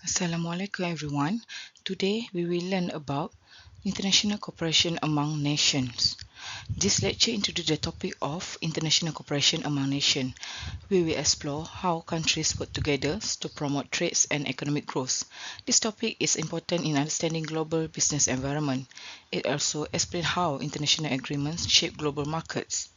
Assalamualaikum everyone. Today we will learn about international cooperation among nations. This lecture introduces the topic of international cooperation among nations. We will explore how countries work together to promote trade and economic growth. This topic is important in understanding global business environment. It also explains how international agreements shape global markets.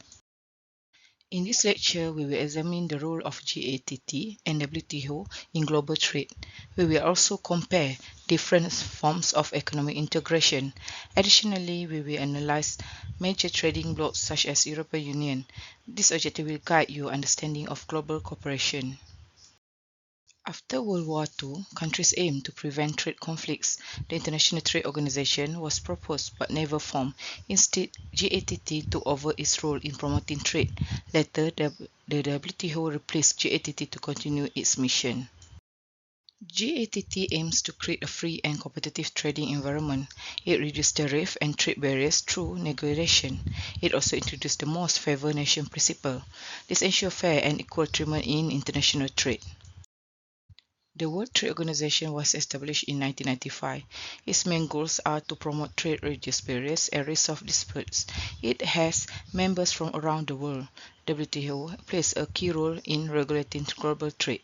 In this lecture, we will examine the role of GATT and WTO in global trade. We will also compare different forms of economic integration. Additionally, we will analyze major trading blocs such as European Union. This objective will guide your understanding of global cooperation. After World War II, countries aimed to prevent trade conflicts. The International Trade Organization was proposed but never formed. Instead, GATT took over its role in promoting trade. Later, the WTO replaced GATT to continue its mission. GATT aims to create a free and competitive trading environment. It reduced tariff and trade barriers through negotiation. It also introduced the most favored nation principle. This ensures fair and equal treatment in international trade. The World Trade Organization was established in 1995. Its main goals are to promote trade, reduce barriers, and resolve disputes. It has members from around the world. WTO plays a key role in regulating global trade.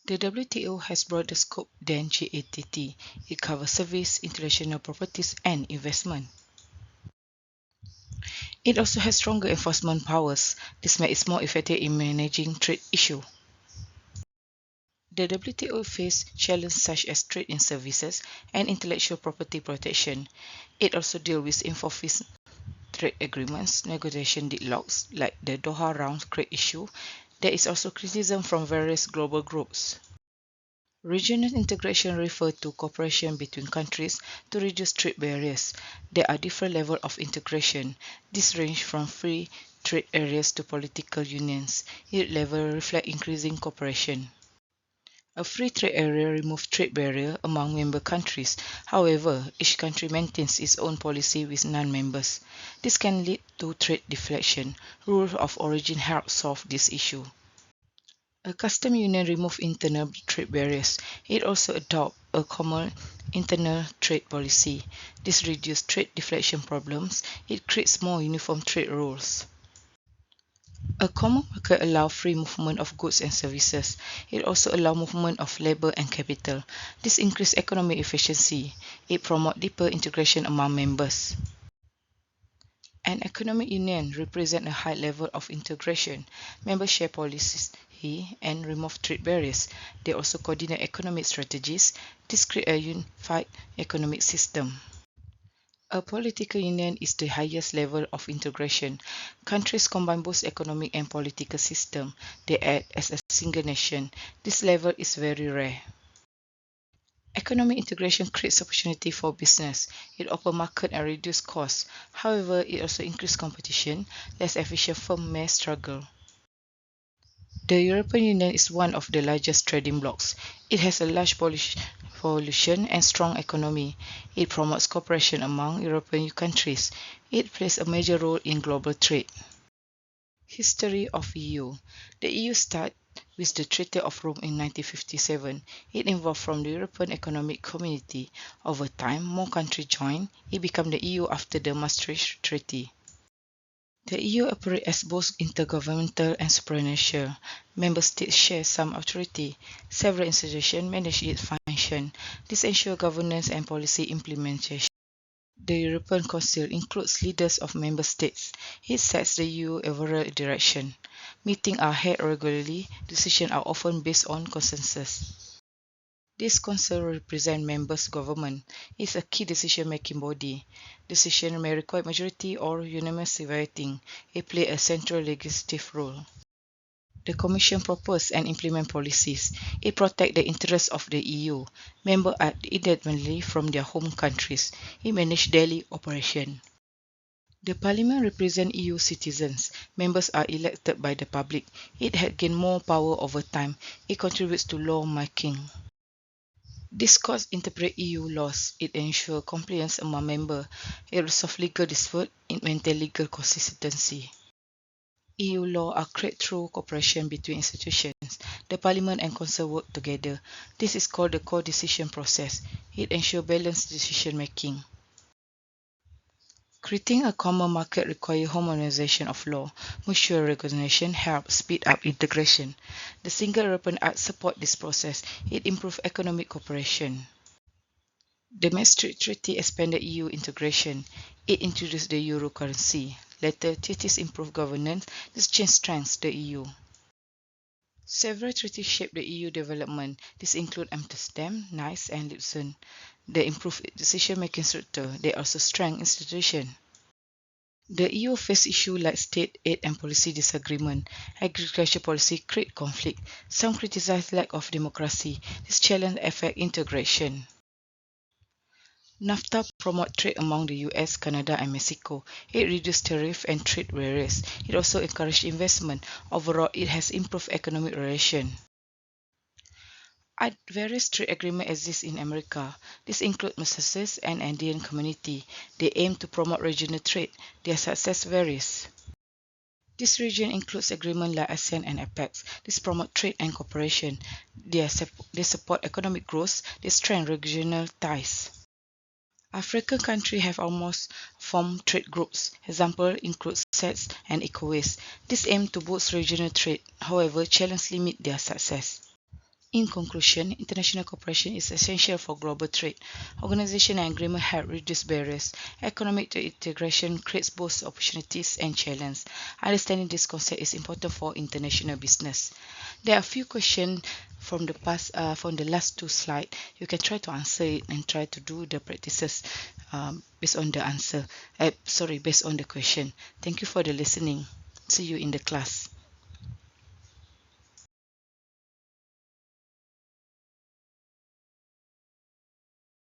The WTO has broader scope than GATT. It covers service, intellectual properties, and investment. It also has stronger enforcement powers. This makes it more effective in managing trade issues. The WTO faces challenges such as trade in services and intellectual property protection. It also deals with enforcing trade agreements, negotiation deadlocks like the Doha Round trade issue. There is also criticism from various global groups. Regional integration refers to cooperation between countries to reduce trade barriers. There are different levels of integration. This range from free trade areas to political unions. Each level reflects increasing cooperation. A free trade area removes trade barriers among member countries. However, each country maintains its own policy with non-members. This can lead to trade deflection. Rules of origin help solve this issue. A custom union removes internal trade barriers. It also adopts a common internal trade policy. This reduces trade deflection problems. It creates more uniform trade rules. A common market allows free movement of goods and services. It also allows movement of labor and capital. This increases economic efficiency. It promotes deeper integration among members. An economic union represents a high level of integration. Members share policies and remove trade barriers. They also coordinate economic strategies. This creates a unified economic system. A political union is the highest level of integration. Countries combine both economic and political systems. They act as a single nation. This level is very rare. Economic integration creates opportunity for business. It opens market and reduces costs. However, it also increases competition. Less efficient firms may struggle. The European Union is one of the largest trading blocs. It has a large population and strong economy. It promotes cooperation among European countries. It plays a major role in global trade. History of EU. The EU started with the Treaty of Rome in 1957. It evolved from the European Economic Community. Over time, more countries joined. It became the EU after the Maastricht Treaty. The EU operates as both intergovernmental and supranational. Member states share some authority. Several institutions manage its function. This ensures governance and policy implementation. The European Council includes leaders of member states. It sets the EU overall direction. Meetings are held regularly. Decisions are often based on consensus. This council represents members' government. It is a key decision-making body. Decisions may require majority or unanimous voting. It plays a central legislative role. The Commission proposes and implements policies. It protects the interests of the EU. Members act independently from their home countries. It manages daily operations. The Parliament represents EU citizens. Members are elected by the public. It has gained more power over time. It contributes to law-making. This court interprets EU laws. It ensures compliance among members. It resolves legal disputes. It maintains legal consistency. EU law are created through cooperation between institutions. The Parliament and Council work together. This is called the co-decision process. It ensures balanced decision making. Creating a common market requires harmonization of law. Mutual recognition helps speed up integration. The Single European Act supports this process. It improves economic cooperation. The Maastricht Treaty expanded EU integration. It introduced the euro currency. Later, treaties improved governance. This change strengthens the EU. Several treaties shaped the EU development. These include Amsterdam, Nice, and Lisbon. They improve decision-making structure. They also strengthen institutions. The EU faced issues like state aid and policy disagreement. Agriculture policy create conflict. Some criticize lack of democracy. This challenge affect integration. NAFTA promotes trade among the US, Canada, and Mexico. It reduced tariff and trade barriers. It also encouraged investment. Overall, it has improved economic relations. Various trade agreements exist in America. These include Mercosur and Andean Community. They aim to promote regional trade. Their success varies. This region includes agreements like ASEAN and APEC. These promote trade and cooperation. They support economic growth. They strengthen regional ties. African countries have almost formed trade groups. Examples include SADC and ECOWAS. These aim to boost regional trade. However, challenges limit their success. In conclusion, international cooperation is essential for global trade. Organization and agreement help reduce barriers. Economic integration creates both opportunities and challenges. Understanding this concept is important for international business. There are a few questions from from the last two slides. You can try to answer it and try to do the practices based on the answer. Based on the question. Thank you for the listening. See you in the class.